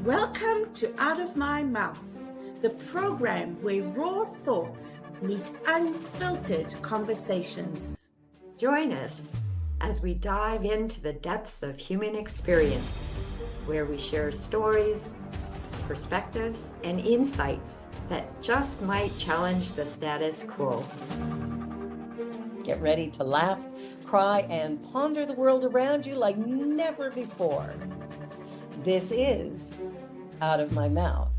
Welcome to Out of My Mouth, the program where raw thoughts meet unfiltered conversations. Join us as we dive into the depths of human experience, where we share stories, perspectives, and insights that just might challenge the status quo. Get ready to laugh, cry, and ponder the world around you like never before. This is Out of My Mouth.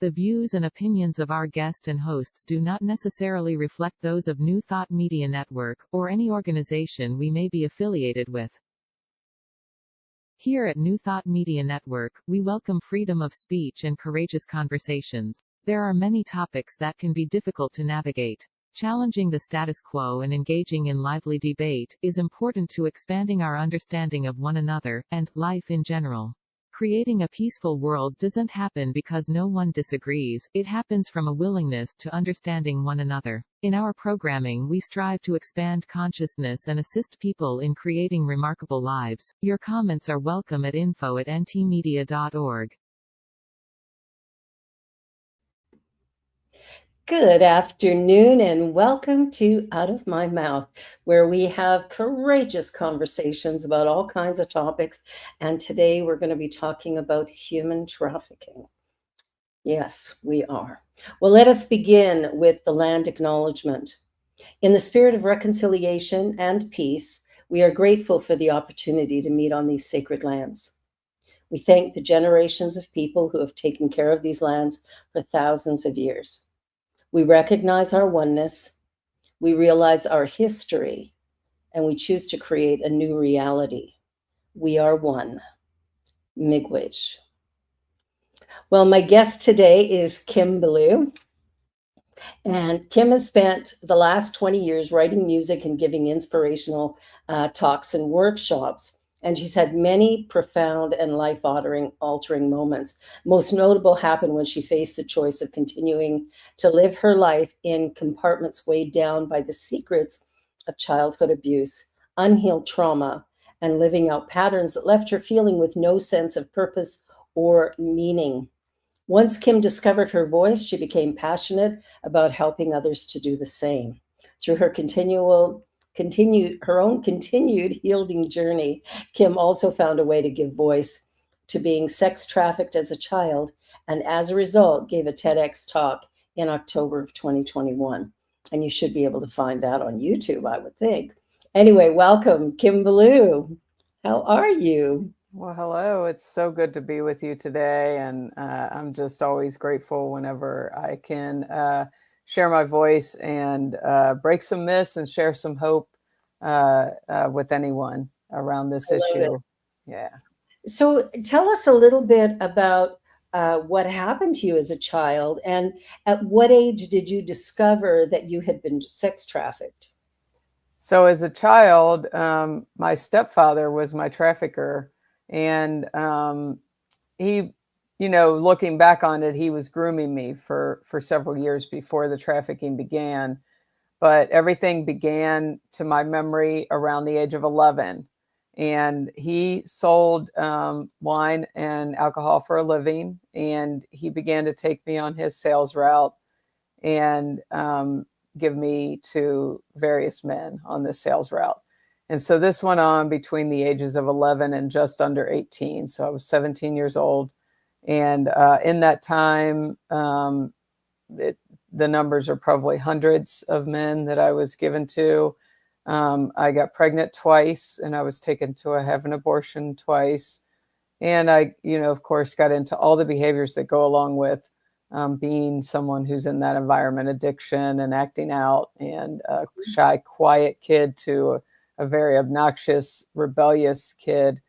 The views and opinions of our guest and hosts do not necessarily reflect those of New Thought Media Network, or any organization we may be affiliated with. Here at New Thought Media Network, we welcome freedom of speech and courageous conversations. There are many topics that can be difficult to navigate. Challenging the status quo and engaging in lively debate is important to expanding our understanding of one another, and life in general. Creating a peaceful world doesn't happen because no one disagrees, it happens from a willingness to understanding one another. In our programming, we strive to expand consciousness and assist people in creating remarkable lives. Your comments are welcome at info@ntmedia.org. Good afternoon and welcome to Out of My Mouth, where we have courageous conversations about all kinds of topics. And today we're going to be talking about human trafficking. Yes, we are. Well, let us begin with the land acknowledgement. In the spirit of reconciliation and peace, we are grateful for the opportunity to meet on these sacred lands. We thank the generations of people who have taken care of these lands for thousands of years. We recognize our oneness, we realize our history, and we choose to create a new reality. We are one. Miigwech. Well, my guest today is Kim Belew. And Kim has spent the last 20 years writing music and giving inspirational talks and workshops. And she's had many profound and life-altering moments. Most notable happened when she faced the choice of continuing to live her life in compartments weighed down by the secrets of childhood abuse, unhealed trauma, and living out patterns that left her feeling with no sense of purpose or meaning. Once Kim discovered her voice, she became passionate about helping others to do the same. Through her continued healing journey, Kim also found a way to give voice to being sex trafficked as a child, and as a result gave a TedX talk in October of 2021. And you should be able to find that on YouTube, I would think. Anyway, welcome, Kim Belew. How are you? Well, hello. It's so good to be with you today. And I'm just always grateful whenever I can share my voice and break some myths and share some hope with anyone around this issue. Yeah. So tell us a little bit about what happened to you as a child, and at what age did you discover that you had been sex trafficked? So as a child, my stepfather was my trafficker, and he, looking back on it, he was grooming me for several years before the trafficking began. But everything began, to my memory, around the age of 11. And he sold wine and alcohol for a living. And he began to take me on his sales route and give me to various men on this sales route. And so this went on between the ages of 11 and just under 18. So I was 17 years old. And in that time, the numbers are probably hundreds of men that I was given to. I got pregnant twice, and I was taken to have an abortion twice. And I, of course, got into all the behaviors that go along with being someone who's in that environment, addiction and acting out, and a shy, quiet kid to a very obnoxious, rebellious kid.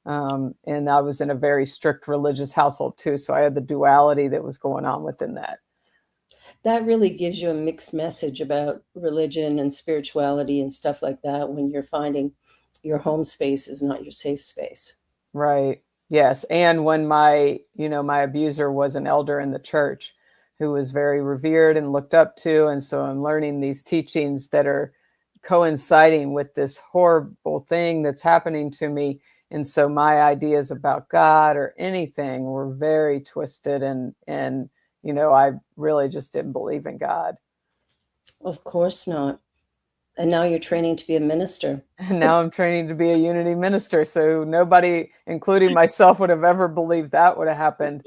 And I was in a very strict religious household too. So I had the duality that was going on within that. that really gives you a mixed message about religion and spirituality and stuff like that when you're finding your home space is not your safe space. Right. Yes. And when my abuser was an elder in the church who was very revered and looked up to. And so I'm learning these teachings that are coinciding with this horrible thing that's happening to me. And so my ideas about God or anything were very twisted and I really just didn't believe in God. Of course not. And now you're training to be a minister. And now I'm training to be a unity minister. So nobody, including myself, would have ever believed that would have happened.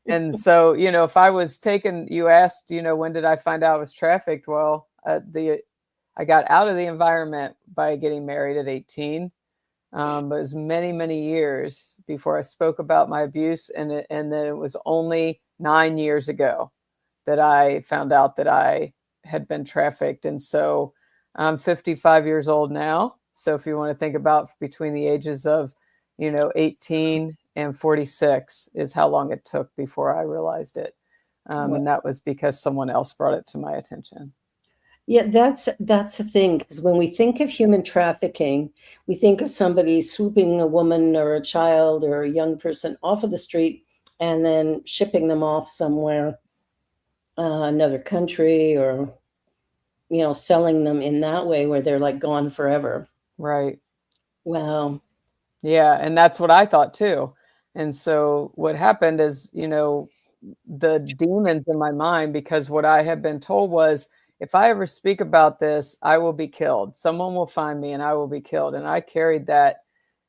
And so, if I was taken, you asked, when did I find out I was trafficked? Well, I got out of the environment by getting married at 18. But it was many, many years before I spoke about my abuse. And then it was only 9 years ago that I found out that I had been trafficked. And so I'm 55 years old now. So if you want to think about between the ages of, 18 and 46 is how long it took before I realized it. And that was because someone else brought it to my attention. Yeah, that's the thing, because when we think of human trafficking, we think of somebody swooping a woman or a child or a young person off of the street and then shipping them off somewhere, another country, or selling them in that way where they're like gone forever. Right. Wow. Yeah, and that's what I thought too. And so what happened is, the demons in my mind, because what I had been told was, if I ever speak about this, I will be killed. Someone will find me and I will be killed. And I carried that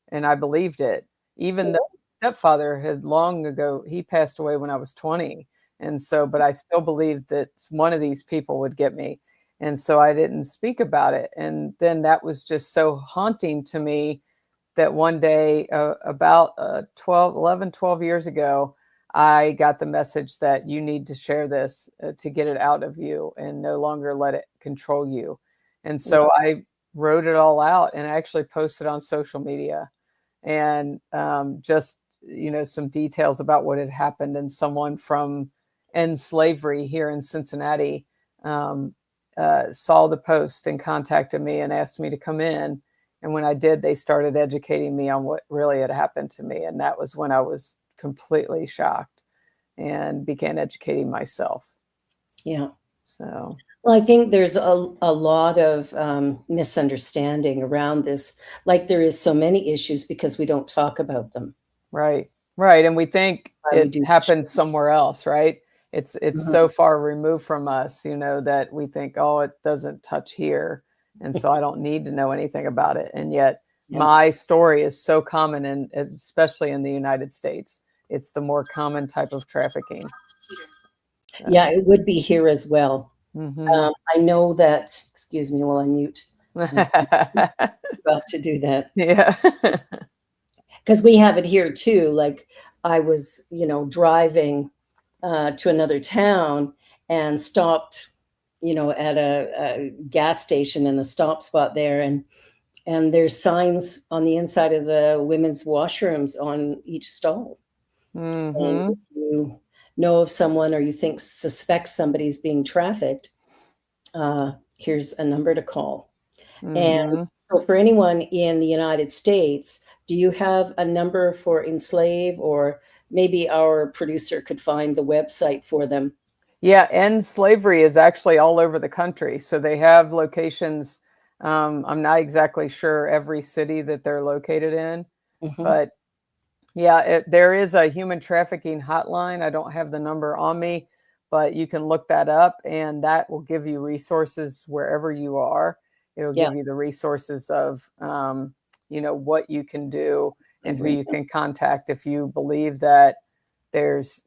and I believed it. Even though my stepfather had long ago, he passed away when I was 20. And so, but I still believed that one of these people would get me. And so I didn't speak about it. And then that was just so haunting to me that one day, about 12 years ago, I got the message that you need to share this to get it out of you and no longer let it control you. And so I wrote it all out and actually posted on social media and just, some details about what had happened. And someone from End Slavery here in Cincinnati saw the post and contacted me and asked me to come in. And when I did, they started educating me on what really had happened to me. And that was when I was completely shocked and began educating myself. Yeah. So, well, I think there's a lot of misunderstanding around this, like there is so many issues because we don't talk about them. Right. And we think it happens somewhere else, right? It's so far removed from us, that we think, oh, it doesn't touch here. And so I don't need to know anything about it. And yet my story is so common, and especially in the United States, it's the more common type of trafficking. Yeah, it would be here as well. Mm-hmm. I know that, excuse me while I mute. I'm about to do that. Yeah. Because we have it here too. Like I was, driving to another town and stopped, at a gas station in a stop spot there. And there's signs on the inside of the women's washrooms on each stall. Mm-hmm. And if you know of someone or you suspect somebody's being trafficked, here's a number to call. Mm-hmm. And so for anyone in the United States, do you have a number for Enslave, or maybe our producer could find the website for them? Yeah, End Slavery is actually all over the country. So they have locations. I'm not exactly sure every city that they're located in, but yeah, there is a human trafficking hotline. I don't have the number on me, but you can look that up and that will give you resources wherever you are. It'll give you the resources of, what you can do and who you can contact if you believe that there's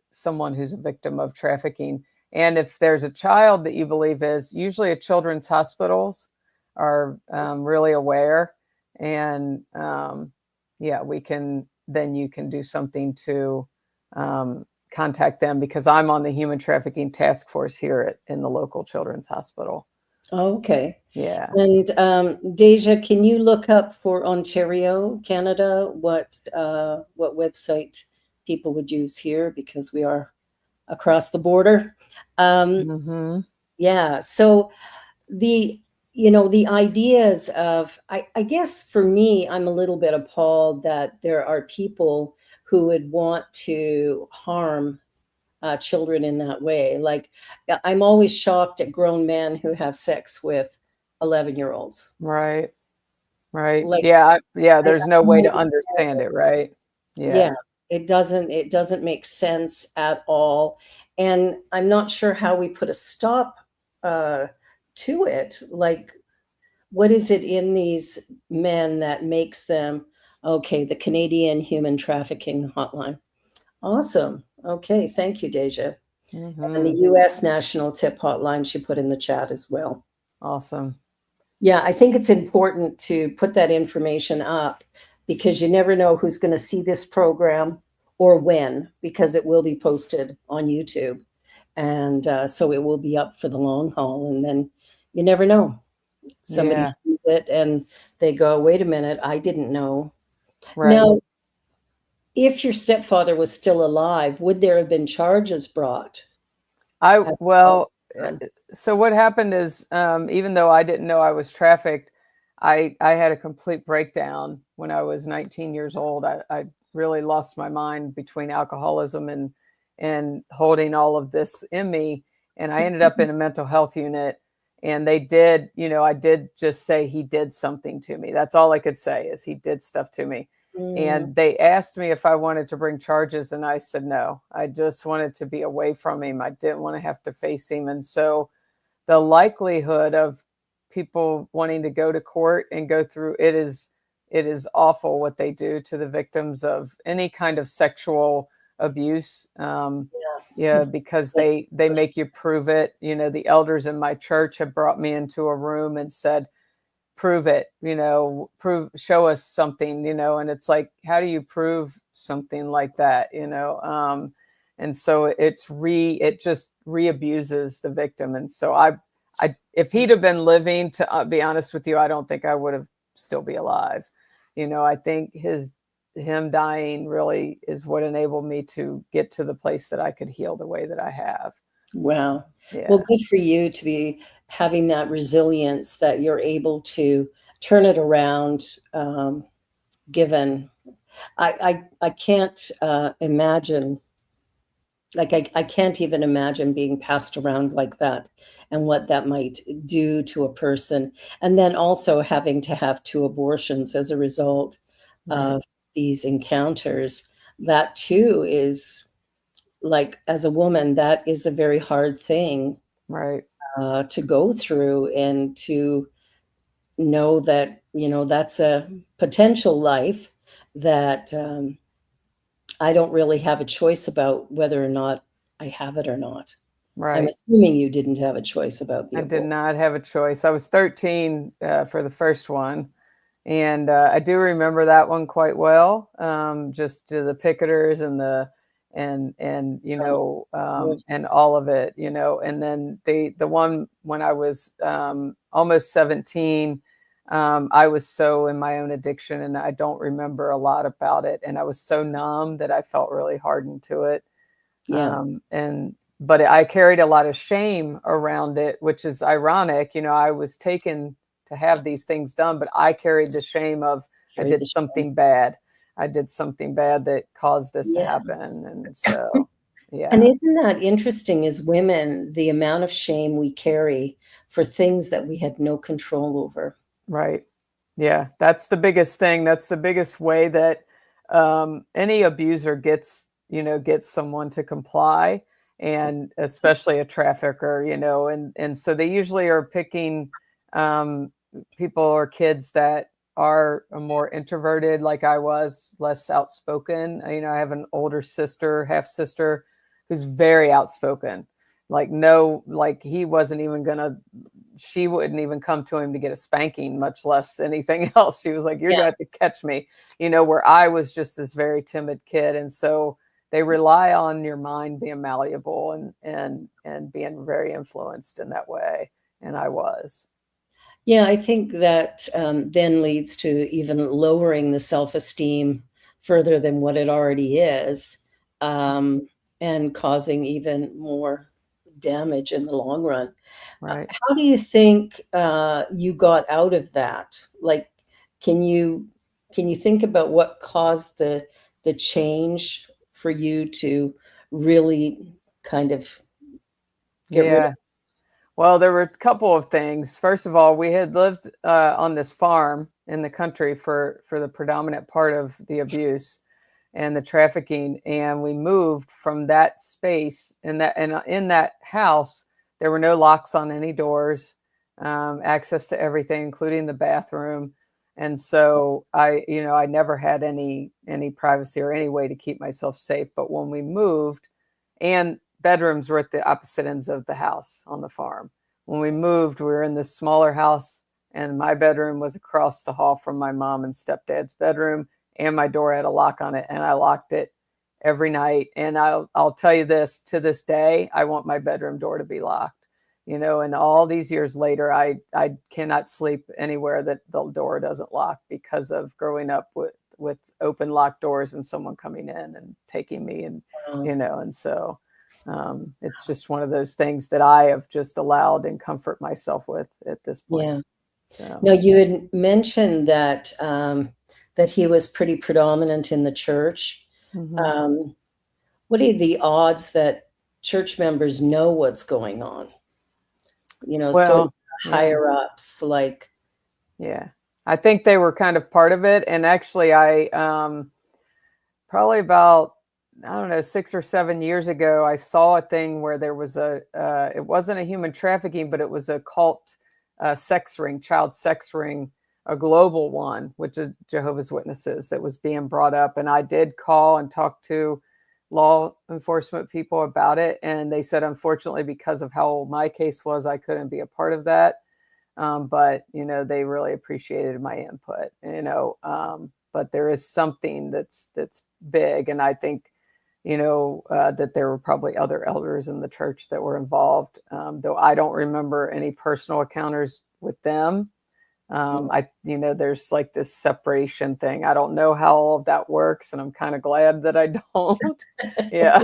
someone who's a victim of trafficking. And if there's a child that you believe is, usually children's hospitals are really aware. And then you can do something to contact them, because I'm on the human trafficking task force here in the local children's hospital. Okay. Yeah. And Deja, can you look up for Ontario, Canada, what website people would use here? Because we are across the border. Yeah. So the the ideas of, I guess for me, I'm a little bit appalled that there are people who would want to harm children in that way. Like, I'm always shocked at grown men who have sex with 11-year-olds. Right. Right. Like, Yeah. Yeah. I There's no don't way to understand understand it. it. Right. Yeah, Yeah. it doesn't make sense at all. And I'm not sure how we put a stop uh, to it. Like, what is it in these men that makes them okay? The Canadian Human Trafficking Hotline. Awesome. Okay, thank you, Deja. And the US National Tip Hotline she put in the chat as well. Awesome. Yeah, I think it's important to put that information up because you never know who's going to see this program or when, because it will be posted on YouTube. And so it will be up for the long haul. And then you never know. Somebody Yeah. sees it and they go, wait a minute, I didn't know. Right. Now, if your stepfather was still alive, would there have been charges brought? Well, so what happened is, even though I didn't know I was trafficked, I had a complete breakdown when I was 19 years old. I really lost my mind between alcoholism and holding all of this in me. And I ended up in a mental health unit, and they did, I did just say he did something to me. That's all I could say is he did stuff to me. And they asked me if I wanted to bring charges, and I said no. I just wanted to be away from him. I didn't want to have to face him. And so the likelihood of people wanting to go to court and go through it is awful what they do to the victims of any kind of sexual abuse. Yeah, because they make you prove it. The elders in my church have brought me into a room and said, prove it, show us something, and it's like, how do you prove something like that? And so it just re-abuses the victim. And so I if he'd have been living, to be honest with you, I don't think I would have still be alive. I think him dying really is what enabled me to get to the place that I could heal the way that I have. Wow. Yeah. Well, good for you to be having that resilience that you're able to turn it around. Given, I can't imagine, like I can't even imagine being passed around like that and what that might do to a person. And then also having to have 2 abortions as a result of these encounters. That too is, like, as a woman, that is a very hard thing Right. to go through, and to know that, that's a potential life that I don't really have a choice about whether or not I have it or not. I'm Right. assuming you didn't have a choice about the I did abortion. not have a choice. I was 13 for the first one. And I do remember that one quite well. Just to the picketers and and all of it, and then the one when I was almost 17, I was so in my own addiction, and I don't remember a lot about it. And I was so numb that I felt really hardened to it. Yeah. But I carried a lot of shame around it, which is ironic. I was taken to have these things done, but I carried the shame of I did something bad. I did something bad that caused this to happen. And so, yeah. And isn't that interesting, as women, the amount of shame we carry for things that we had no control over? Right. Yeah. That's the biggest thing. That's the biggest way that any abuser gets someone to comply, and especially a trafficker, and so they usually are picking people or kids that are more introverted, like I was, less outspoken. I have an older sister, half sister, who's very outspoken. He wasn't even she wouldn't even come to him to get a spanking, much less anything else. She was like, you're going to catch me, where I was just this very timid kid. And so they rely on your mind being malleable and being very influenced in that way. And I was. Yeah, I think that then leads to even lowering the self-esteem further than what it already is. and causing even more damage in the long run. Right. How do you think you got out of that? Like, can you think about what caused the change for you to really kind of get rid of? Yeah. Well, there were a couple of things. First of all, we had lived on this farm in the country for the predominant part of the abuse and the trafficking, and we moved from that space. And in that house, there were no locks on any doors, access to everything, including the bathroom. And so I never had any privacy or any way to keep myself safe. But when we moved, and bedrooms were at the opposite ends of the house on the farm. When we moved, we were in this smaller house, and my bedroom was across the hall from my mom and stepdad's bedroom, and my door had a lock on it, and I locked it every night. And I'll tell you this, to this day, I want my bedroom door to be locked. And all these years later, I cannot sleep anywhere that the door doesn't lock because of growing up with open locked doors and someone coming in and taking me, and and so it's just one of those things that I have just allowed and comfort myself with at this point. Yeah. So Now, you had mentioned that that he was pretty predominant in the church. mhm. What are the odds that church members know what's going on? Sort of Well, yeah, higher ups, like, yeah. I think they were kind of part of it. And actually, I probably about, I don't know, 6 or 7 years ago, I saw a thing where there was it wasn't a human trafficking, but it was a cult sex ring, child sex ring, a global one, which is Jehovah's Witnesses, that was being brought up. And I did call and talk to law enforcement people about it. And they said, unfortunately, because of how old my case was, I couldn't be a part of that. But, they really appreciated my input, but there is something that's big. And I think, that there were probably other elders in the church that were involved, though I don't remember any personal encounters with them. There's like this separation thing. I don't know how all of that works, and I'm kind of glad that I don't. Yeah.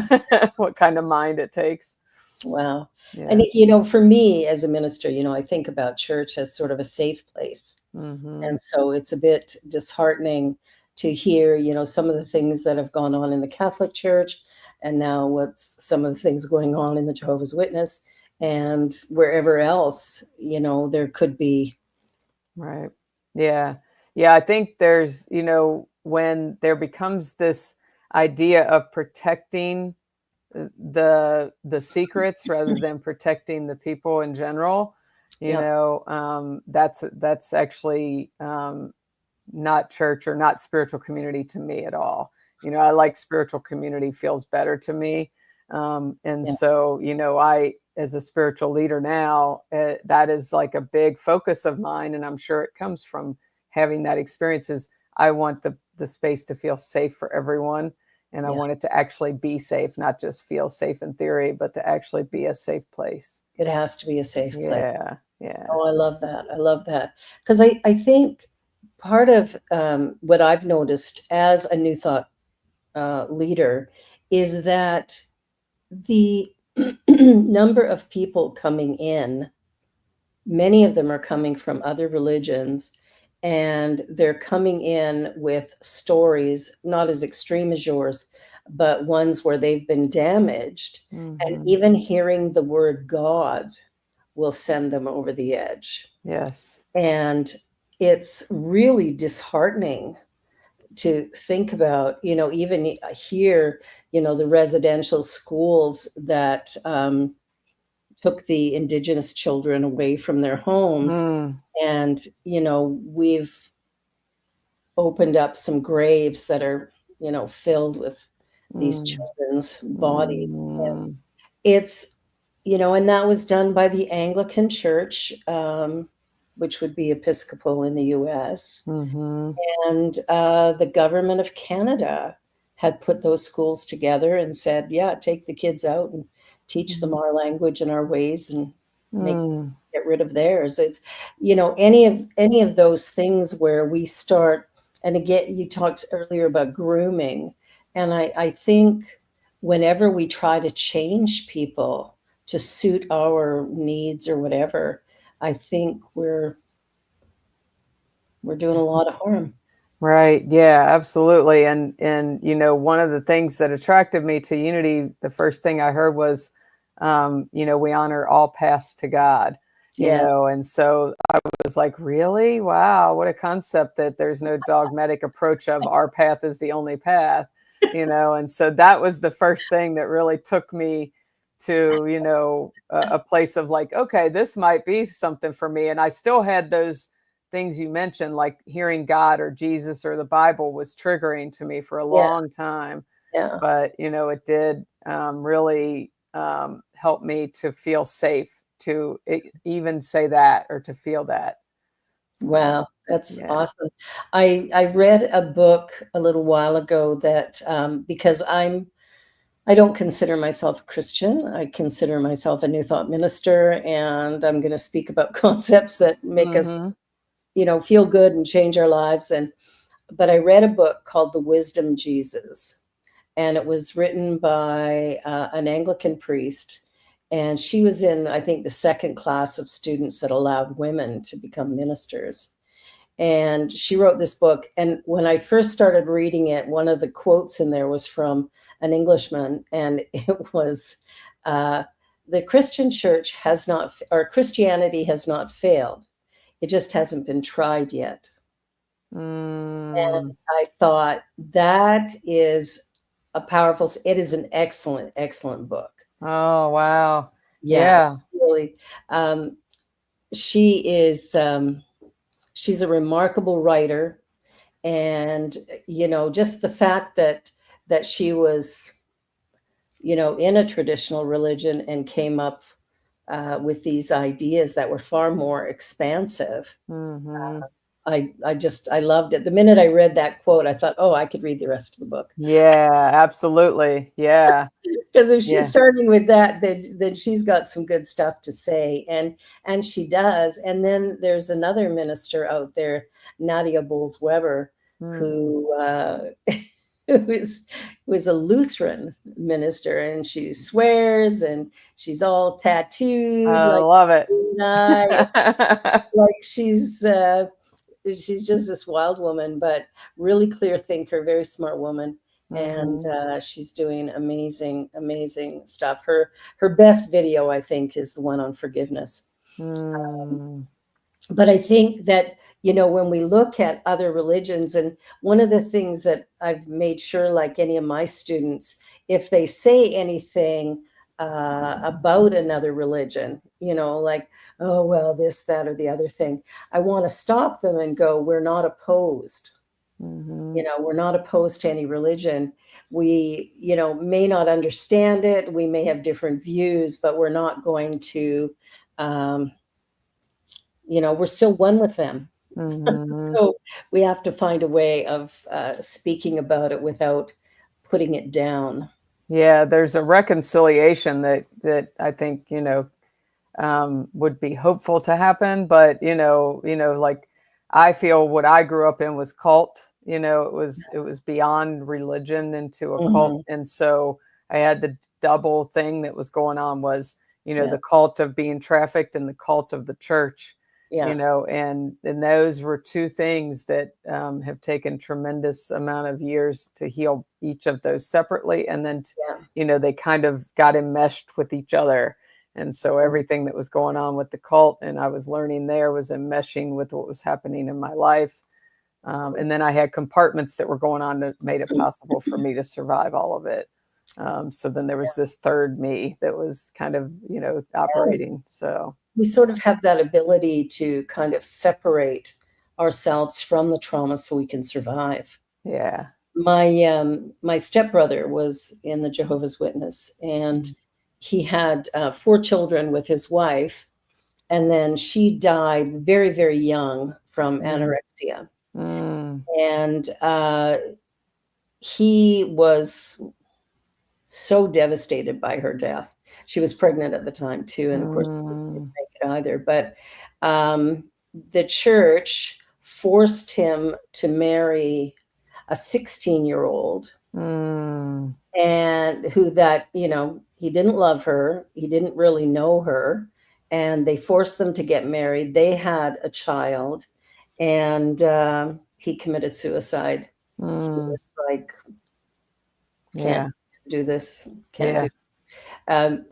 What kind of mind it takes. wow. Yeah. And for me as a minister, I think about church as sort of a safe place. Hmm. And so it's a bit disheartening to hear, some of the things that have gone on in the Catholic Church, and now what's some of the things going on in the Jehovah's Witness and wherever else, there could be. Right. Yeah. Yeah. I think there's, when there becomes this idea of protecting the secrets rather than protecting the people in general, Yeah. that's actually not church or not spiritual community to me at all. I like spiritual community, feels better to me. And Yeah. so, I, as a spiritual leader now, that is like a big focus of mine. And I'm sure it comes from having that experience. Is I want the space to feel safe for everyone. And I Yeah. want it to actually be safe, not just feel safe in theory, but to actually be a safe place. It has to be a safe place. Yeah. Yeah. Oh, I love that. I love that. Because I think part of what I've noticed as a New Thought leader is that the number of people coming in, many of them are coming from other religions, and they're coming in with stories not as extreme as yours, but ones where they've been damaged. And Hmm. even hearing the word God will send them over the edge. Yes. And it's really disheartening to think about, even here, the residential schools that took the Indigenous children away from their homes. Mm, And, we've opened up some graves that are, filled with these mm, children's bodies. mm, It's, and that was done by the Anglican Church, which would be Episcopal in the US. mhm, And the government of Canada had put those schools together and said, yeah, take the kids out and teach them mhm, our language and our ways and mm, get rid of theirs. It's, any of those things where we start, and again, you talked earlier about grooming. And I think whenever we try to change people to suit our needs or whatever, I think we're doing a lot of harm. Right. Yeah, absolutely. And one of the things that attracted me to Unity, the first thing I heard was, we honor all paths to God, Yes. and so I was like, really? Wow, what a concept that there's no dogmatic approach of our path is the only path, and so that was the first thing that really took me to, a place of like, okay, this might be something for me. And I still had those things you mentioned, like hearing God or Jesus or the Bible was triggering to me for a Yeah. long time. Yeah. But, it did really help me to feel safe to even say that or to feel that. So, Wow, that's yeah. awesome. I read a book a little while ago that because I don't consider myself a Christian. I consider myself a New Thought minister, and I'm going to speak about concepts that make us, Mm-hmm. feel good and change our lives. But I read a book called The Wisdom Jesus, and it was written by an Anglican priest. And she was in, I think, the second class of students that allowed women to become ministers. And she wrote this book. And when I first started reading it, one of the quotes in there was from an Englishman, and it was, the Christian church has not, or Christianity has not failed. It just hasn't been tried yet. And Mm. I thought that is a powerful, it is an excellent, excellent book. Oh, wow. Yeah, Yeah. really. Um, she is, she's a remarkable writer. And, just the fact that she was, in a traditional religion and came up with these ideas that were far more expansive. Mm-hmm. I loved it. The minute I read that quote, I thought, oh, I could read the rest of the book. Yeah, absolutely. Yeah. Because if she's Yeah. starting with that, then she's got some good stuff to say, and she does. And then there's another minister out there, Nadia Bolz-Weber, Mm. who who is a Lutheran minister, and she swears, and she's all tattooed I like love it. an eye, like she's just this wild woman, but really clear thinker, very smart woman. And Mm-hmm. she's doing amazing, amazing stuff. Her best video, I think, is the one on forgiveness. Mm. But I think that, when we look at other religions, and one of the things that I've made sure, like any of my students, if they say anything about another religion, like, oh, well, this, that, or the other thing, I want to stop them and go, we're not opposed. Mm-hmm. We're not opposed to any religion. We, may not understand it. We may have different views, but we're not going to, um, we're still one with them. Mm-hmm. So we have to find a way of speaking about it without putting it down. Yeah, there's a reconciliation that I think, would be hopeful to happen. But, like I feel what I grew up in was cult, it was beyond religion into a cult. Mhm. And so I had the double thing that was going on was, Yeah, the cult of being trafficked and the cult of the church, yeah, and those were two things that have taken tremendous amount of years to heal each of those separately. And then, yeah. they kind of got enmeshed with each other. And so everything that was going on with the cult and I was learning there was enmeshing with what was happening in my life. And then I had compartments that were going on that made it possible for me to survive all of it. So then there was this third me that was kind of, operating. So We sort of have that ability to kind of separate ourselves from the trauma so we can survive. yeah. My stepbrother was in the Jehovah's Witness, and he had 4 children with his wife, and then she died very, very young from Mm, anorexia. mm, And he was so devastated by her death. She was pregnant at the time too, and of course they didn't mm, make it either. But um, the church forced him to marry a 16-year-old and who that, he didn't love her. He didn't really know her. And they forced them to get married. They had a child, and he committed suicide. He was like, can't do this. Can't do.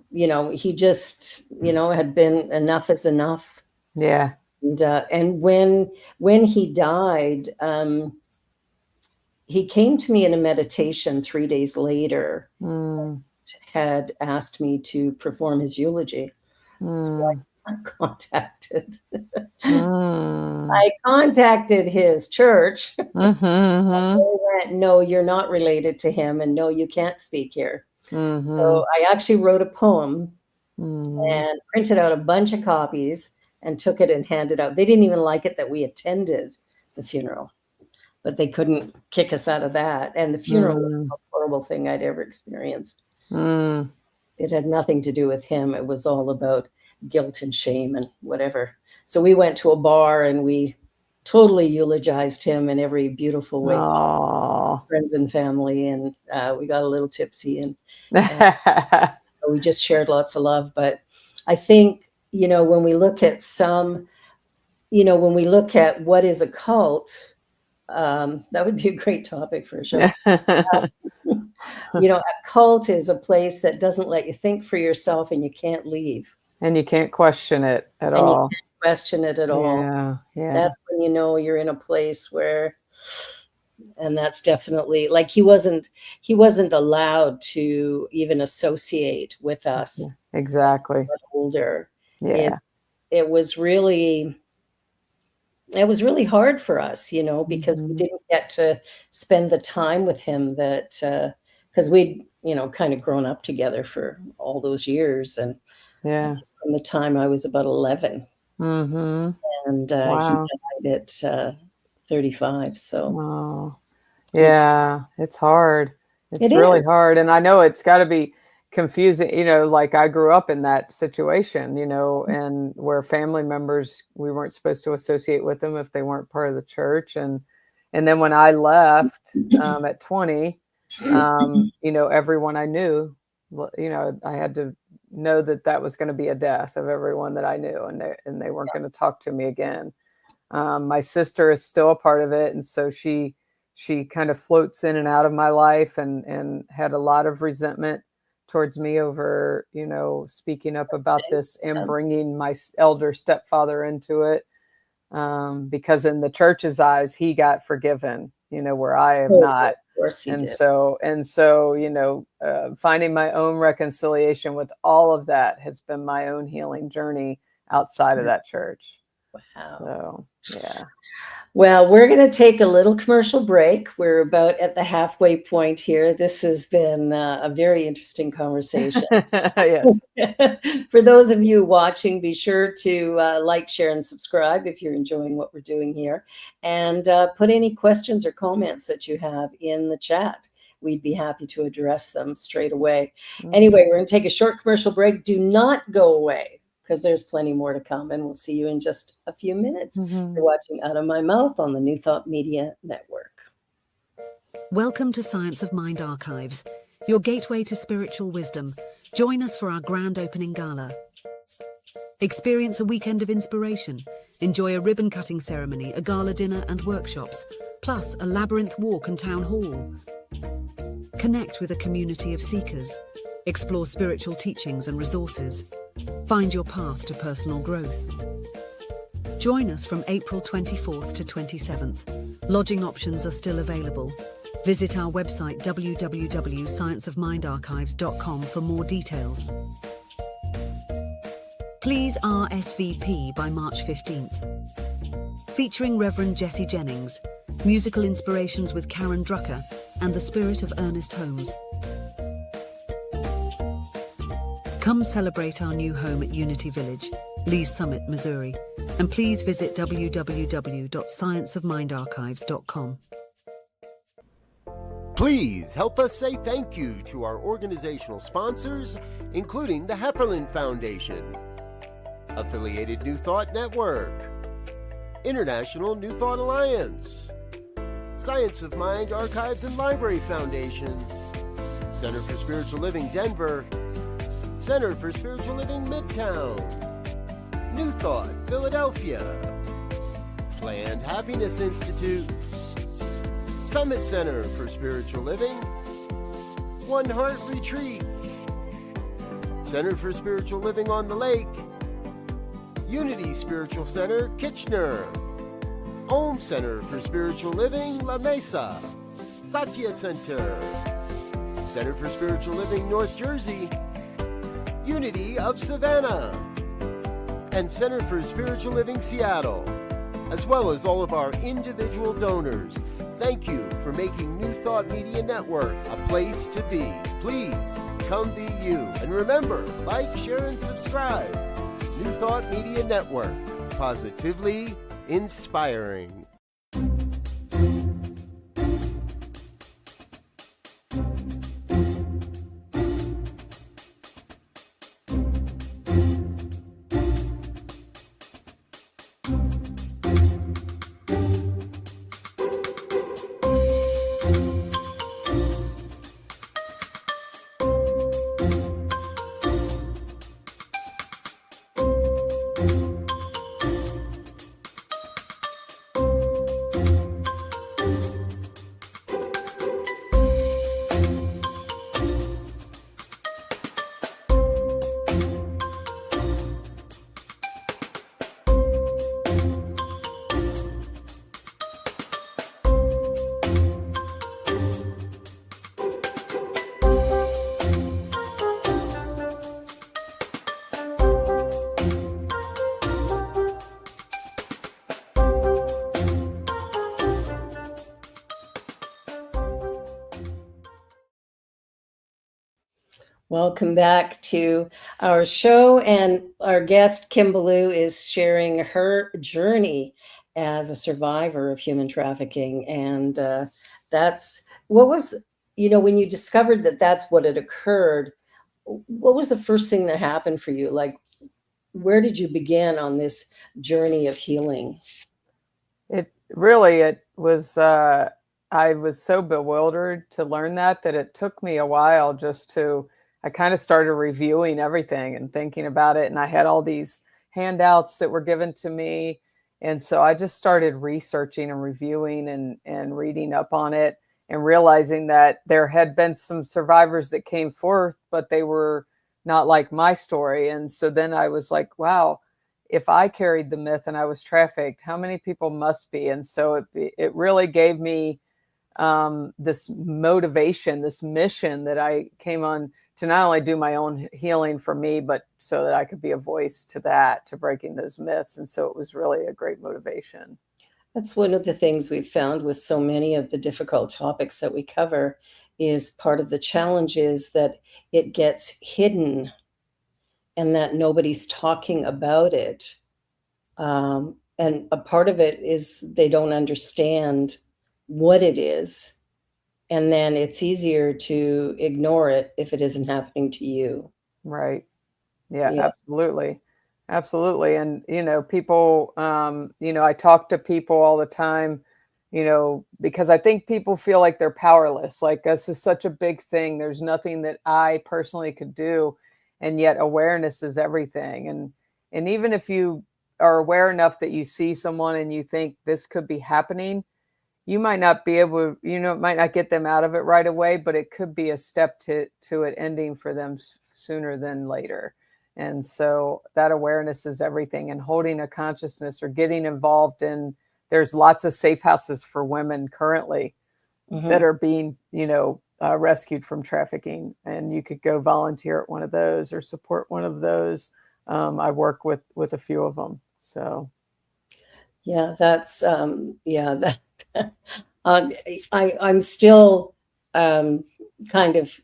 He just, had been, enough is enough. Yeah. And when he died, he came to me in a meditation 3 days later, had asked me to perform his eulogy. So I contacted his church. And they went, no, you're not related to him, and no, you can't speak here. So I actually wrote a poem and printed out a bunch of copies and took it and handed out. They didn't even like it that we attended the funeral, but they couldn't kick us out of that. And the funeral was the most horrible thing I'd ever experienced. It had nothing to do with him. It was all about guilt and shame and whatever. So we went to a bar and we totally eulogized him in every beautiful way possible, friends and family, and we got a little tipsy, and we just shared lots of love. But I think, when we look at what is a cult, that would be a great topic for a show. A cult is a place that doesn't let you think for yourself, and you can't leave. And you can't question it at all. You can't question it at all. Yeah. That's when you're in a place where, and that's definitely, like, he wasn't allowed to even associate with us. Yeah, exactly. Older. Yeah. It was really hard for us, because we didn't get to spend the time with him that, because we'd, kind of grown up together for all those years. And from the time I was about 11. And he died at 35. So it's hard. It's really hard. And I know it's got to be confusing, like I grew up in that situation, and where family members, we weren't supposed to associate with them if they weren't part of the church. And then when I left at 20, everyone I knew, I had to know that was going to be a death of everyone that I knew, and they weren't going to talk to me again. My sister is still a part of it, and so she kind of floats in and out of my life, and had a lot of resentment towards me over, speaking up about this and bringing my elder stepfather into it, because in the church's eyes, he got forgiven, where I have not. And so, finding my own reconciliation with all of that has been my own healing journey outside of that church. Wow. So, yeah. Well, we're going to take a little commercial break. We're about at the halfway point here. This has been a very interesting conversation. Yes. For those of you watching, be sure to like, share, and subscribe if you're enjoying what we're doing here. And put any questions or comments that you have in the chat. We'd be happy to address them straight away. Anyway, we're going to take a short commercial break. Do not go away, because there's plenty more to come, and we'll see you in just a few minutes. You're watching Out of My Mouth on the New Thought Media Network. Welcome to Science of Mind Archives, your gateway to spiritual wisdom. Join us for our grand opening gala. Experience a weekend of inspiration. Enjoy a ribbon-cutting ceremony, a gala dinner and workshops, plus a labyrinth walk and town hall. Connect with a community of seekers. Explore spiritual teachings and resources. Find your path to personal growth. Join us from April 24th to 27th. Lodging options are still available. Visit our website www.scienceofmindarchives.com for more details. Please RSVP by March 15th. Featuring Reverend Jesse Jennings, musical inspirations with Karen Drucker and the spirit of Ernest Holmes. Come celebrate our new home at Unity Village, Lee's Summit, Missouri, and please visit www.scienceofmindarchives.com. Please help us say thank you to our organizational sponsors, including the Hepperlin Foundation, Affiliated New Thought Network, International New Thought Alliance, Science of Mind Archives and Library Foundation, Center for Spiritual Living Denver, Center for Spiritual Living Midtown, New Thought Philadelphia, Planned Happiness Institute, Summit Center for Spiritual Living, One Heart Retreats, Center for Spiritual Living on the Lake, Unity Spiritual Center Kitchener, Om Center for Spiritual Living La Mesa, Satya Center, Center for Spiritual Living North Jersey, Unity of Savannah, and Center for Spiritual Living Seattle, as well as all of our individual donors. Thank you for making New Thought Media Network a place to be. Please come be you. And remember, like, share, and subscribe. New Thought Media Network, positively inspiring. Welcome back to our show, and our guest Kim Belew is sharing her journey as a survivor of human trafficking. And that's what was, when you discovered that that's what had occurred, what was the first thing that happened for you? Like, where did you begin on this journey of healing? It was, I was so bewildered to learn that it took me a while I kind of started reviewing everything and thinking about it. And I had all these handouts that were given to me. And so I just started researching and reviewing and reading up on it and realizing that there had been some survivors that came forth, but they were not like my story. And so then I was like, wow, if I carried the myth and I was trafficked, how many people must be? And so it really gave me this motivation, this mission that I came on to not only do my own healing for me, but so that I could be a voice to breaking those myths. And so it was really a great motivation. That's one of the things we've found with so many of the difficult topics that we cover, is part of the challenge is that it gets hidden and that nobody's talking about it. And a part of it is they don't understand what it is. And then it's easier to ignore it if it isn't happening to you. Right. Yeah. Absolutely. Absolutely. And, people, I talk to people all the time, because I think people feel like they're powerless. Like, this is such a big thing. There's nothing that I personally could do. And yet awareness is everything. And even if you are aware enough that you see someone and you think this could be happening, you might not be able, it might not get them out of it right away, but it could be a step to it ending for them sooner than later. And so that awareness is everything, and holding a consciousness or getting involved in, there's lots of safe houses for women currently that are being, rescued from trafficking. And you could go volunteer at one of those or support one of those. I work with a few of them. So. Yeah, that's, I'm still kind of,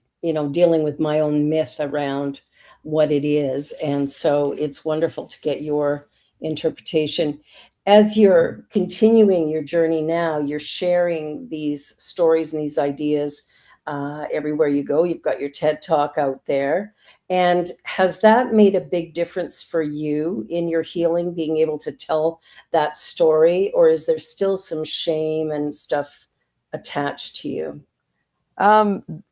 dealing with my own myth around what it is. And so it's wonderful to get your interpretation. As you're continuing your journey now, you're sharing these stories and these ideas everywhere you go. You've got your TED Talk out there. And has that made a big difference for you in your healing, being able to tell that story? Or is there still some shame and stuff attached to you?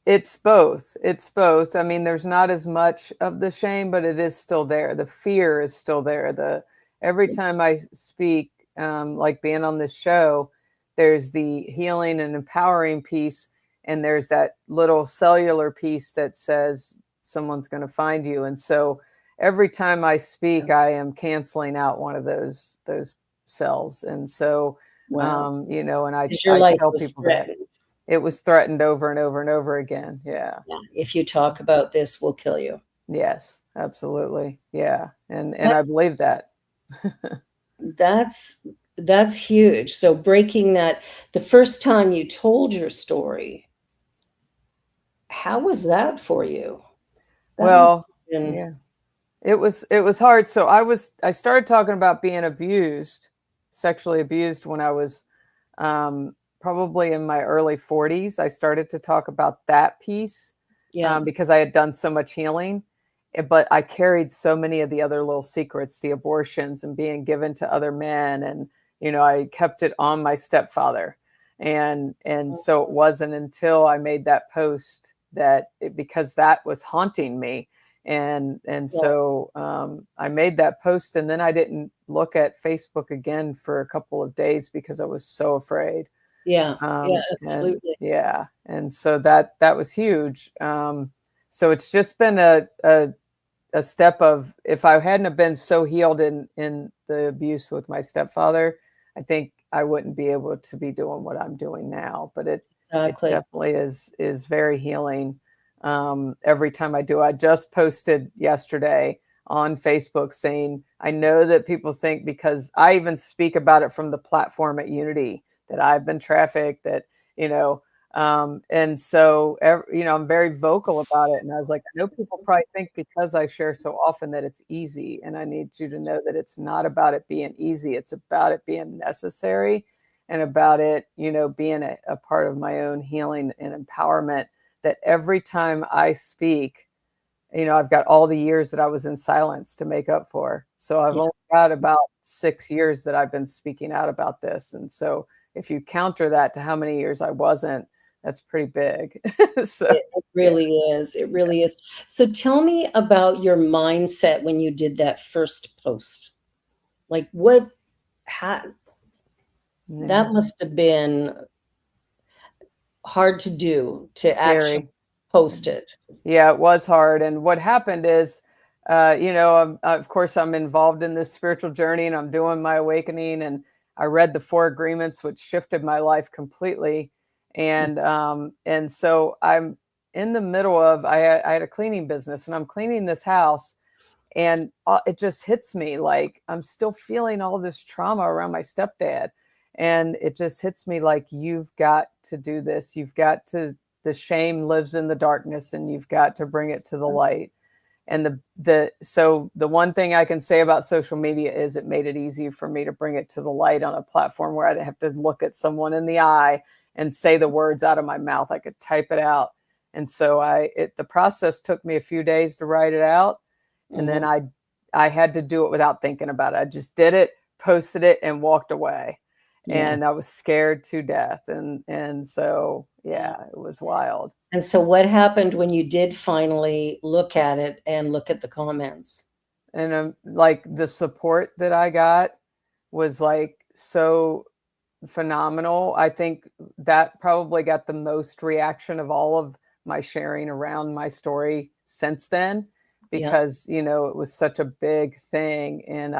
It's both. It's both. I mean, there's not as much of the shame, but it is still there. The fear is still there. Every time I speak, like being on this show, there's the healing and empowering piece, and there's that little cellular piece that says someone's going to find you. And so every time I speak, I am canceling out one of those cells. And so, Wow. you know, and I Your life tell was people that threatened. it was threatened over and over and over again. Yeah. Yeah. If you talk about this, we'll kill you. Yes, absolutely. Yeah. And I That's believe that. that's huge. So breaking that, the first time you told your story, how was that for you? That must Well, have been, yeah. It was hard. So I started talking about being abused, sexually abused when I was probably in my early 40s. I started to talk about that piece yeah. because I had done so much healing. But I carried so many of the other little secrets, the abortions and being given to other men. And, you know, I kept it on my stepfather. And so it wasn't until I made that post because that was haunting me. And so I made that post, and then I didn't look at Facebook again for a couple of days because I was so afraid. Yeah. Yeah, absolutely. And so that was huge. So it's just been a step of, if I hadn't have been so healed in the abuse with my stepfather, I think I wouldn't be able to be doing what I'm doing now. But it definitely is very healing. Every time I do, I just posted yesterday on Facebook saying, I know that people think, because I even speak about it from the platform at Unity, that I've been trafficked, that, you know, and so, you know, I'm very vocal about it. And I was like, I know people probably think because I share so often that it's easy. And I need you to know that it's not about it being easy. It's about it being necessary, and about it, you know, being a part of my own healing and empowerment, that every time I speak, you know, I've got all the years that I was in silence to make up for. So I've only got about 6 years that I've been speaking out about this. And so if you counter that to how many years I wasn't, that's pretty big. So It really is. It really is. So tell me about your mindset when you did that first post. Like that must have been hard to do, to actually scary. post it. Yeah, it was hard. And what happened is, you know, of course, I'm involved in this spiritual journey, and I'm doing my awakening. And I read the 4 agreements, which shifted my life completely. And so I'm in the middle of, I had a cleaning business, and I'm cleaning this house, and it just hits me like I'm still feeling all this trauma around my stepdad. And it just hits me like, you've got to do this. You've got to, the shame lives in the darkness, and you've got to bring it to the light. And so the one thing I can say about social media is it made it easy for me to bring it to the light on a platform where I didn't have to look at someone in the eye and say the words out of my mouth. I could type it out. And so the process took me a few days to write it out. And then I had to do it without thinking about it. I just did it, posted it, and walked away. And I was scared to death. And so, yeah, it was wild. And so what happened when you did finally look at it and look at the comments? And like, the support that I got was like so phenomenal. I think that probably got the most reaction of all of my sharing around my story since then, because, you know, it was such a big thing. And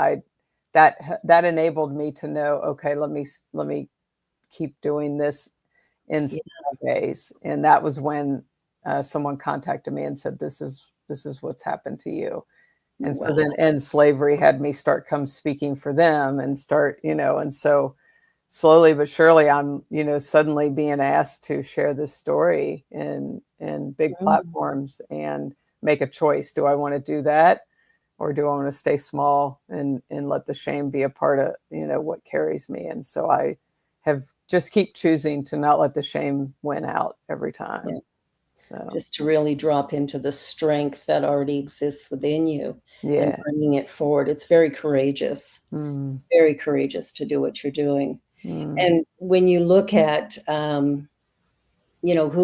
that enabled me to know, okay, let me keep doing this in some ways. And that was when someone contacted me and said, this is what's happened to you. And so then End Slavery had me start speaking for them, and start, you know, and so slowly but surely I'm, you know, suddenly being asked to share this story in big platforms and make a choice. Do I want to do that? Or do I want to stay small and let the shame be a part of, you know, what carries me? And so I have just keep choosing to not let the shame win out every time. Yeah. So just to really drop into the strength that already exists within you and bringing it forward. It's very courageous to do what you're doing. And when you look at, who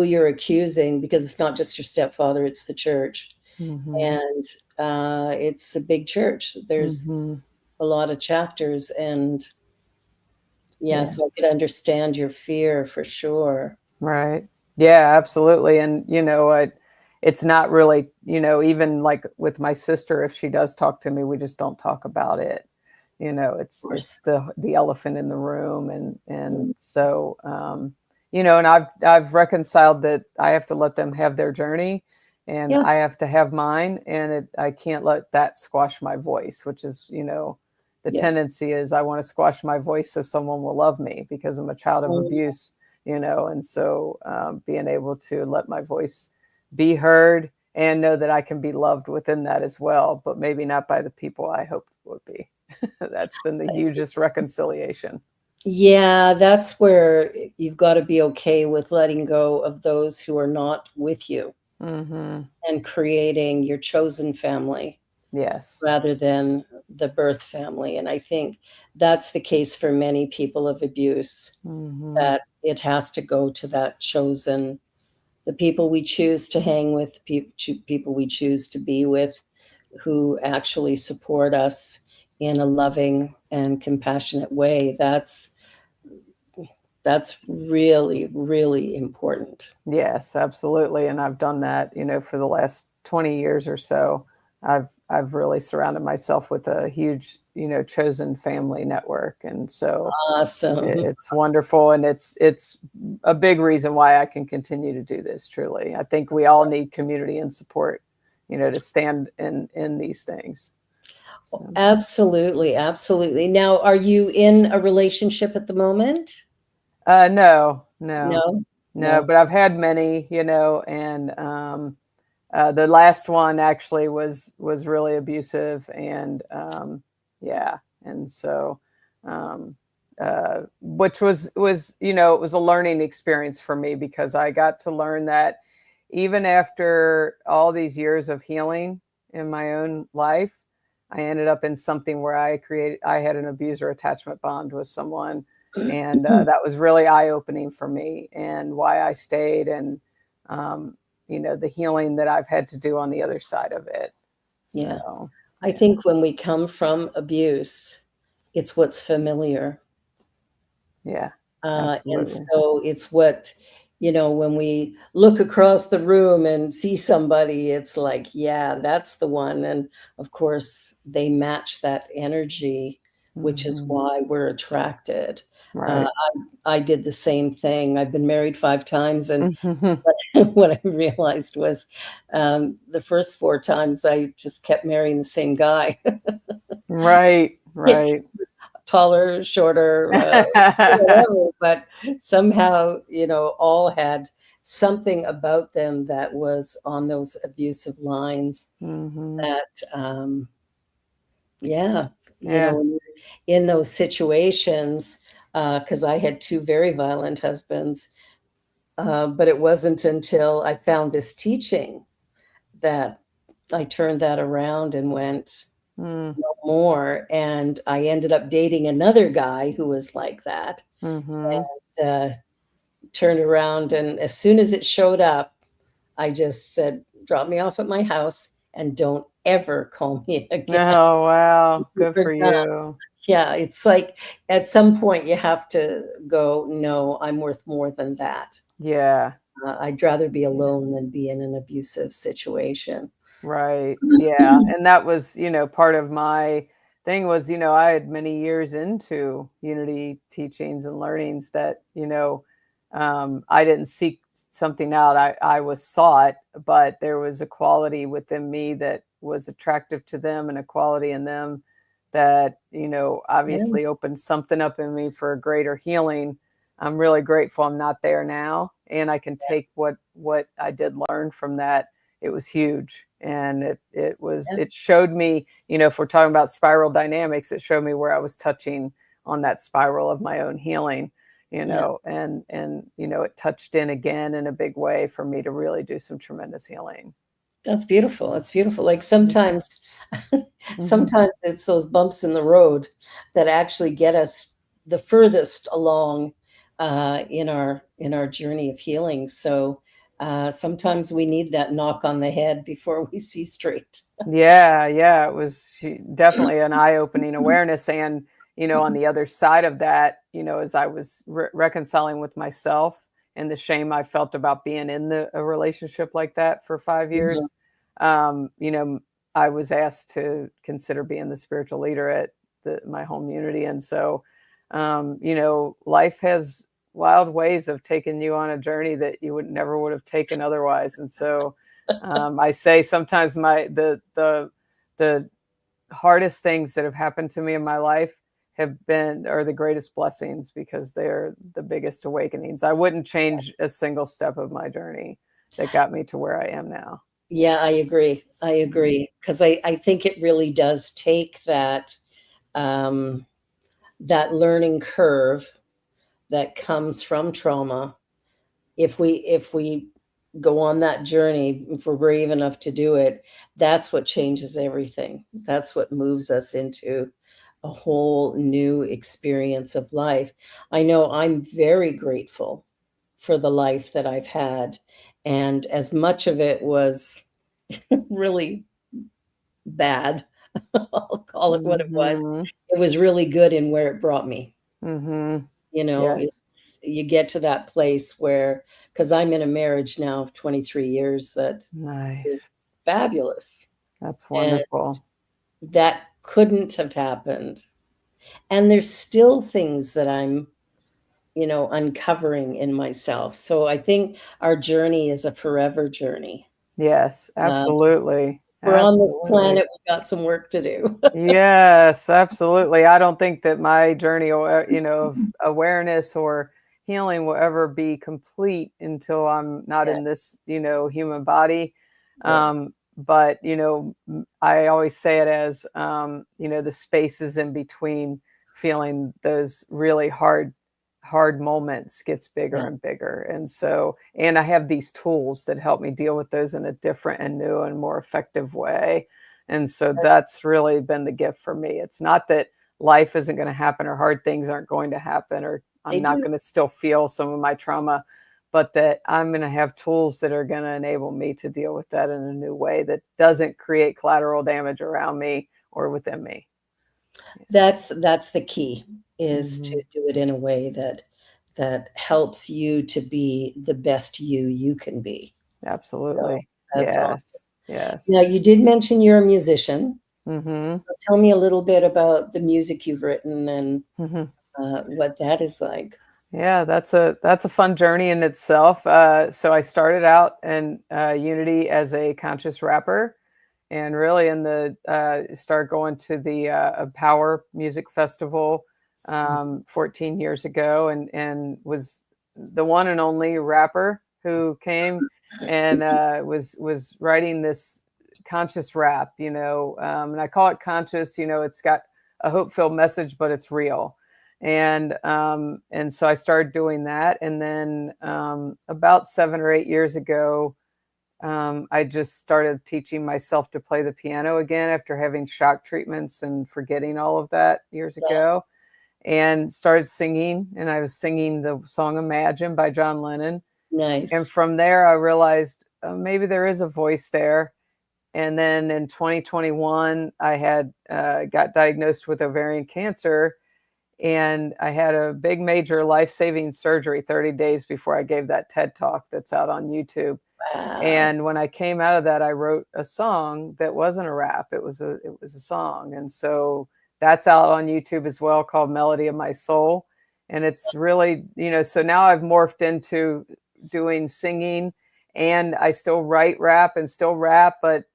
you're accusing, because it's not just your stepfather, it's the church. And it's a big church. There's a lot of chapters. And Yeah. so I could understand your fear for sure. Right. Yeah, absolutely. And it's not really, even like with my sister, if she does talk to me, we just don't talk about it. It's the elephant in the room. And so, and I've reconciled that I have to let them have their journey and Yeah. I have to have mine, and I can't let that squash my voice, which is, the tendency is I want to squash my voice so someone will love me because I'm a child of abuse, and so being able to let my voice be heard and know that I can be loved within that as well, but maybe not by the people I hoped would be. That's been the hugest reconciliation. Yeah, that's where you've got to be okay with letting go of those who are not with you and creating your chosen family. Yes. Rather than the birth family. And I think that's the case for many people of abuse, that it has to go to that chosen, the people we choose to hang with, people we choose to be with, who actually support us in a loving and compassionate way. That's really, really important. Yes, absolutely. And I've done that, for the last 20 years or so. I've really surrounded myself with a huge, chosen family network. And so Awesome. it's wonderful. And it's a big reason why I can continue to do this. Truly. I think we all need community and support, to stand in these things. So. Absolutely. Absolutely. Now, are you in a relationship at the moment? No, but I've had many, and the last one actually was really abusive, and and so which was it was a learning experience for me, because I got to learn that even after all these years of healing in my own life, I ended up in something where I had an abuser attachment bond with someone. And that was really eye-opening for me, and why I stayed, and the healing that I've had to do on the other side of it. Yeah. So, I think when we come from abuse, it's what's familiar. Yeah. And so it's what, when we look across the room and see somebody, it's like, yeah, that's the one. And of course, they match that energy, which is why we're attracted. Right. I did the same thing. I've been married 5 times. And what I realized was the first 4 times I just kept marrying the same guy. Right. Taller, shorter, whatever, but somehow, all had something about them that was on those abusive lines that, in those situations, because I had 2 very violent husbands, but it wasn't until I found this teaching that I turned that around and went, no more. And I ended up dating another guy who was like that, and turned around. And as soon as it showed up, I just said, drop me off at my house and don't ever call me again. Oh, wow. Good for We're done. you. Yeah, it's like at some point you have to go, no, I'm worth more than that. Yeah. I'd rather be alone than be in an abusive situation. Right. Yeah. And that was, part of my thing was, I had many years into unity teachings and learnings that, I didn't seek something out. I was sought, but there was a quality within me that was attractive to them, and a quality in them that, obviously opened something up in me for a greater healing. I'm really grateful I'm not there now. And I can take what I did learn from that. It was huge. And it showed me, if we're talking about spiral dynamics, it showed me where I was touching on that spiral of my own healing, and it touched in again in a big way for me to really do some tremendous healing. That's beautiful. That's beautiful. Like sometimes it's those bumps in the road that actually get us the furthest along in our journey of healing. So sometimes we need that knock on the head before we see straight. Yeah, yeah, it was definitely an eye-opening awareness. And, on the other side of that, as I was reconciling with myself and the shame I felt about being in a relationship like that for 5 years, I was asked to consider being the spiritual leader at my home unity. And so, life has wild ways of taking you on a journey that you never would have taken otherwise. And so, I say sometimes the hardest things that have happened to me in my life are the greatest blessings, because they're the biggest awakenings. I wouldn't change a single step of my journey that got me to where I am now. Yeah, I agree. Because I think it really does take that that learning curve that comes from trauma. If we go on that journey, if we're brave enough to do it, that's what changes everything. That's what moves us into a whole new experience of life. I know I'm very grateful for the life that I've had. And as much of it was really bad, I'll call it what it was really good in where it brought me. Mm-hmm. Yes. You get to that place where, because I'm in a marriage now of 23 years that is fabulous. That's wonderful. And that couldn't have happened. And there's still things that I'm, uncovering in myself. So I think our journey is a forever journey. Yes, absolutely. We're on this planet, we've got some work to do. Yes, absolutely. I don't think that my journey, of awareness or healing will ever be complete until I'm not in this, human body. But, I always say it as, the spaces in between feeling those really hard moments gets bigger and bigger. And so, and I have these tools that help me deal with those in a different and new and more effective way. And so that's really been the gift for me. It's not that life isn't going to happen or hard things aren't going to happen, or I'm not going to still feel some of my trauma, but that I'm going to have tools that are going to enable me to deal with that in a new way that doesn't create collateral damage around me or within me. That's the key, is to do it in a way that helps you to be the best you can be. Absolutely. So that's awesome. Yes. Now, you did mention you're a musician. Mm-hmm. So tell me a little bit about the music you've written and what that is like. Yeah, that's a fun journey in itself. So I started out in Unity as a conscious rapper, and really started going to the Power Music Festival 14 years ago, and was the one and only rapper who came and was writing this conscious rap, and I call it conscious. It's got a hope-filled message, but it's real. And so I started doing that. And then about 7 or 8 years ago, I just started teaching myself to play the piano again after having shock treatments and forgetting all of that years ago, and started singing. And I was singing the song Imagine by John Lennon. Nice. And from there, I realized maybe there is a voice there. And then in 2021, I had got diagnosed with ovarian cancer. And I had a big major life-saving surgery 30 days before I gave that TED talk that's out on YouTube. Wow. And when I came out of that, I wrote a song that wasn't a rap. It was a song. And so that's out on YouTube as well, called Melody of My Soul. And it's really, so now I've morphed into doing singing, and I still write rap and still rap, but,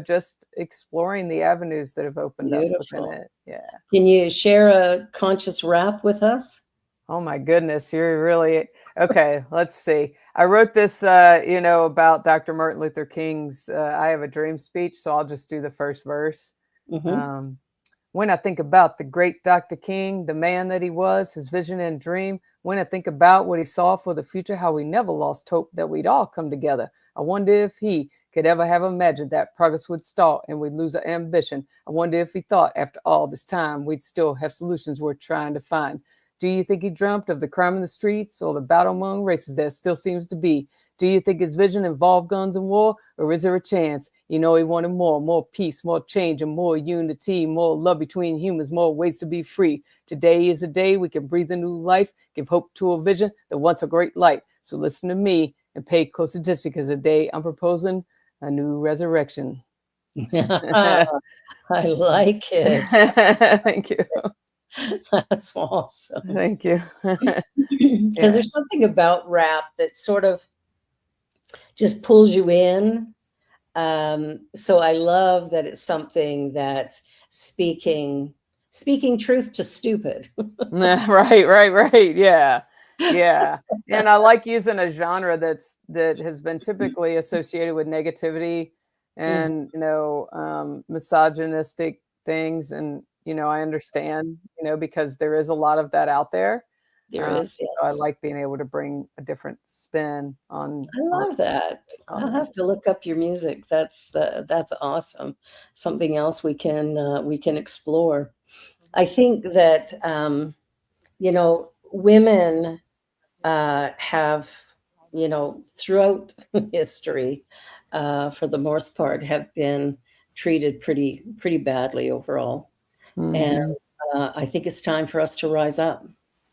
just exploring the avenues that have opened up within it. Yeah. Can you share a conscious rap with us? Oh my goodness. You're really, okay. Let's see. I wrote this, about Dr. Martin Luther King's, I Have a Dream speech. So I'll just do the first verse. When I think about the great Dr. King, the man that he was, his vision and dream, when I think about what he saw for the future, how we never lost hope that we'd all come together, I wonder if he could ever have imagined that progress would stall and we'd lose our ambition. I wonder if he thought after all this time we'd still have solutions worth trying to find. Do you think he dreamt of the crime in the streets or the battle among races there still seems to be? Do you think his vision involved guns and war, or is there a chance? You know, he wanted more peace, more change, and more unity, more love between humans, more ways to be free. Today is the day we can breathe a new life, give hope to a vision that wants a great light. So listen to me and pay close attention, because today I'm proposing a new resurrection. I like it. Thank you. That's awesome. Thank you. Because there's something about rap that sort of just pulls you in. So I love that it's something that's speaking truth to stupid. Right. Yeah. And I like using a genre that has been typically associated with negativity and, misogynistic things. And, I understand, because there is a lot of that out there. There is, yes. So I like being able to bring a different spin on. I love that. I'll have to look up your music. That's awesome. Something else we can explore. I think that women have throughout history, for the most part, have been treated pretty badly overall, and I think it's time for us to rise up.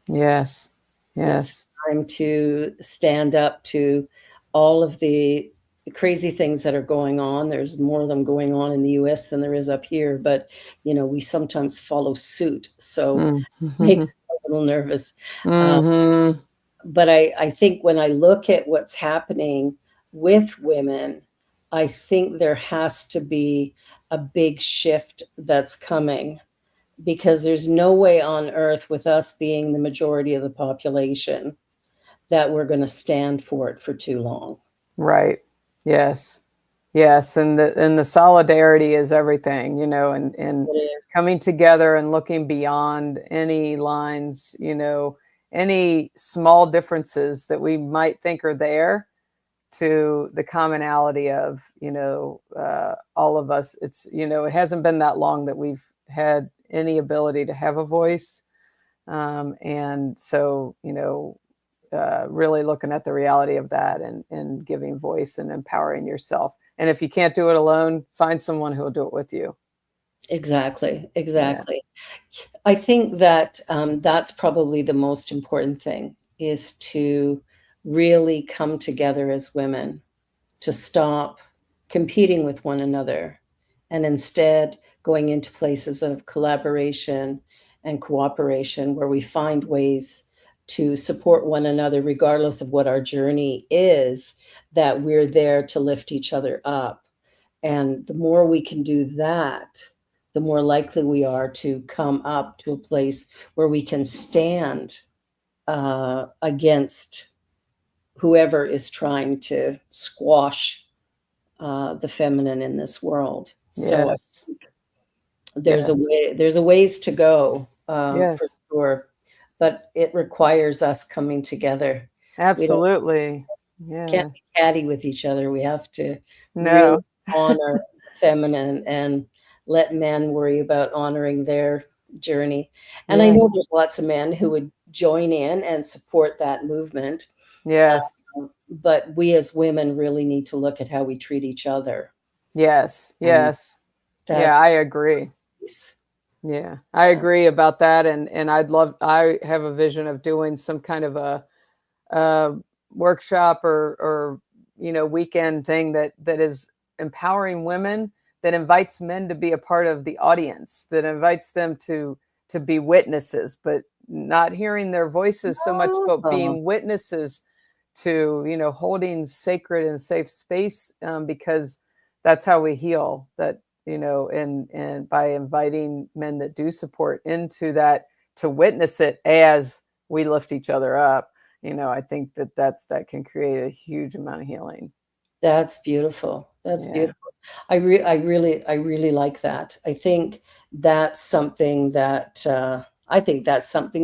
Yes. It's time to stand up to all of the crazy things that are going on. There's more of them going on in the US than there is up here, but we sometimes follow suit. So it makes me a little nervous. But I think when I look at what's happening with women, I think there has to be a big shift that's coming, because there's no way on earth, with us being the majority of the population, that we're going to stand for it for too long. Right. Yes. And the solidarity is everything, and coming together and looking beyond any lines, any small differences that we might think are there, to the commonality of, all of us. It's, it hasn't been that long that we've had any ability to have a voice. And so, really looking at the reality of that and giving voice and empowering yourself. And if you can't do it alone, find someone who will do it with you. Exactly. Yeah. I think that that's probably the most important thing, is to really come together as women, to stop competing with one another, and instead going into places of collaboration and cooperation, where we find ways to support one another, regardless of what our journey is, that we're there to lift each other up. And the more we can do that, the more likely we are to come up to a place where we can stand against whoever is trying to squash the feminine in this world. So Yes. there's a ways to go, for sure, but it requires us coming together. Absolutely. Can't be catty with each other. We have to really honor the feminine and let men worry about honoring their journey. And I know there's lots of men who would join in and support that movement. But we as women really need to look at how we treat each other. Yes. I agree. Yeah, I agree about that. And I have a vision of doing some kind of a workshop or weekend thing that is empowering women, that invites men to be a part of the audience, that invites them to be witnesses, but not hearing their voices so much, but being witnesses to, holding sacred and safe space, because that's how we heal. That, and by inviting men that do support into that, to witness it as we lift each other up, I think that can create a huge amount of healing. That's beautiful. That's beautiful. I really like that. I think that's something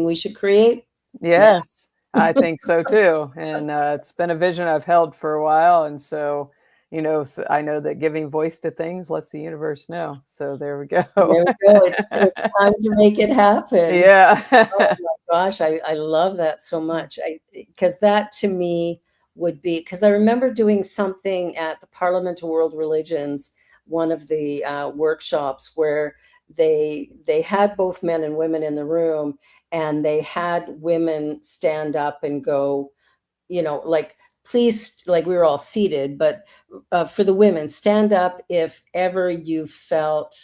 we should create. Yes, I think so too. And it's been a vision I've held for a while. And so, you know, so I know that giving voice to things lets the universe know. So there we go. There we go. It's time to make it happen. Yeah. Oh my gosh, I love that so much. Because that to me would be, because I remember doing something at the Parliament of World Religions, one of the workshops where they had both men and women in the room, and they had women stand up and go, you know, like, please, like we were all seated, but for the women, stand up if ever you felt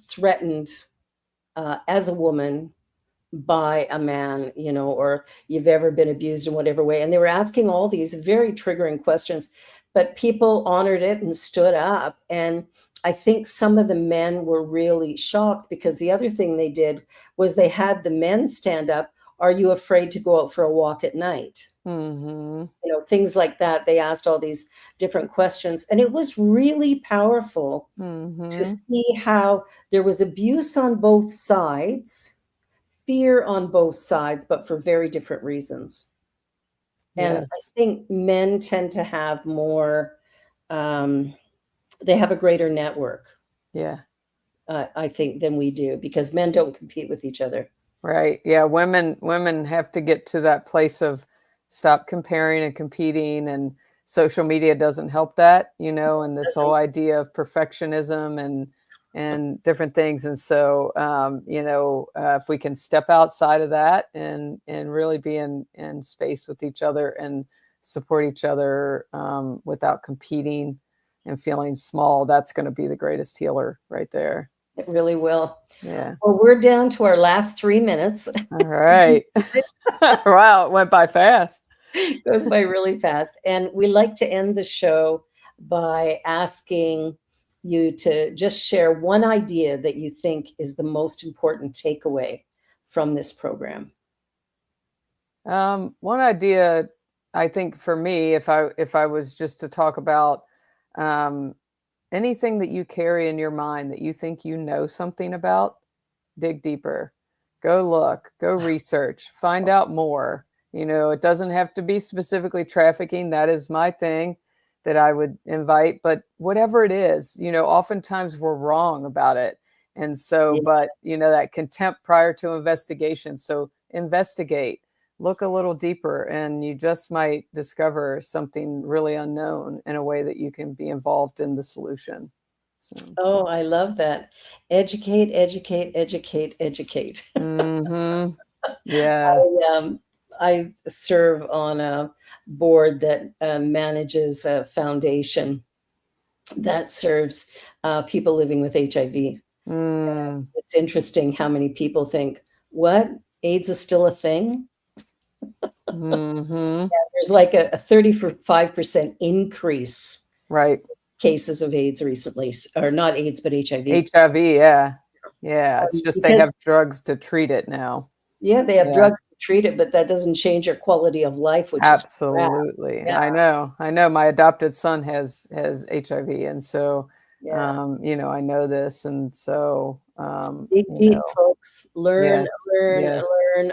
threatened as a woman by a man, you know, or you've ever been abused in whatever way. And they were asking all these very triggering questions, but people honored it and stood up. And I think some of the men were really shocked, because the other thing they did was they had the men stand up. Are you afraid to go out for a walk at night? Mm-hmm. You know, things like that. They asked all these different questions, and it was really powerful to see how there was abuse on both sides, fear on both sides, but for very different reasons. And I Yes. think men tend to have more, they have a greater network, Yeah. I think, than we do, because men don't compete with each other. Right. Yeah. Women have to get to that place of stop comparing and competing, and social media doesn't help that, you know, and this whole idea of perfectionism and different things. And so, you know, if we can step outside of that and really be in space with each other and support each other without competing and feeling small, that's going to be the greatest healer right there. It really will. Yeah. Well, we're down to our last 3 minutes. All right. Wow, it went by fast. It goes by really fast. And we like to end the show by asking you to just share one idea that you think is the most important takeaway from this program. One idea, I think for me, if I was just to talk about anything that you carry in your mind that you think you know something about, dig deeper, go look, go research, find out more. You know, it doesn't have to be specifically trafficking. That is my thing that I would invite, but whatever it is, you know, oftentimes we're wrong about it. And so, but you know, that contempt prior to investigation. So investigate, look a little deeper, and you just might discover something really unknown in a way that you can be involved in the solution. So. Oh, I love that. Educate, educate, educate, educate. Mm-hmm. Yes. I serve on a board that manages a foundation that serves people living with HIV. It's interesting how many people think, what? AIDS is still a thing? Mm-hmm. Yeah, there's like a 35% increase. Right. Cases of AIDS recently, or not AIDS, but HIV. HIV, yeah. Yeah, it's just they have drugs to treat it now. Yeah, they have drugs to treat it, but that doesn't change your quality of life, which absolutely. is crap. Yeah. I know my adopted son has HIV, and so you know, I know this, and so dig deep, folks. Learn, yes.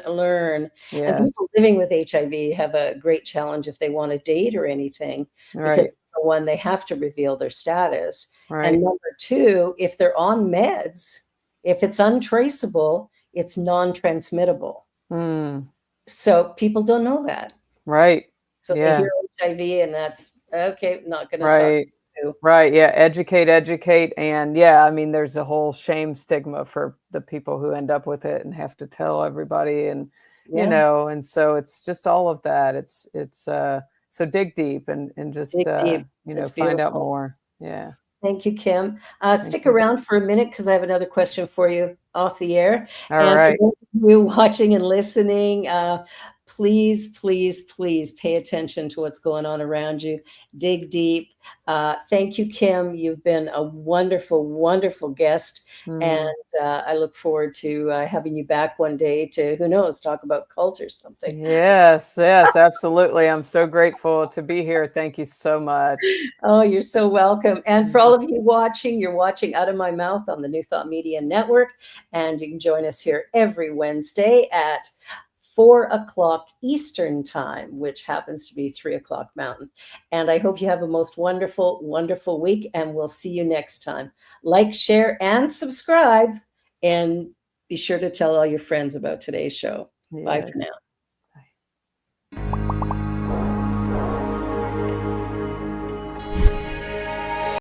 learn. Yes. And people living with HIV have a great challenge if they want to date or anything, because for one, they have to reveal their status. And number two, if they're on meds, if it's untraceable, it's non-transmittable. So people don't know that. Right. So they hear HIV and that's okay, not going to talk to you. Right. Yeah. Educate. And yeah, I mean, there's a whole shame stigma for the people who end up with it and have to tell everybody, and, you know, and so it's just all of that. It's so dig deep and just, you know, find out more. Yeah. Thank you, Kim. Stick around for a minute, because I have another question for you off the air. All right. For those of you watching and listening, please, please, please pay attention to what's going on around you. Dig deep. Thank you, Kim. You've been a wonderful, wonderful guest. And I look forward to having you back one day to, who knows, talk about cult or something. Yes, absolutely. I'm so grateful to be here. Thank you so much. Oh, you're so welcome. And for all of you watching, you're watching Out of My Mouth on the New Thought Media Network. And you can join us here every Wednesday at 4 o'clock Eastern time, which happens to be 3 o'clock Mountain. And I hope you have a most wonderful, wonderful week, and we'll see you next time. Like, share, and subscribe, and be sure to tell all your friends about today's show. Bye for now.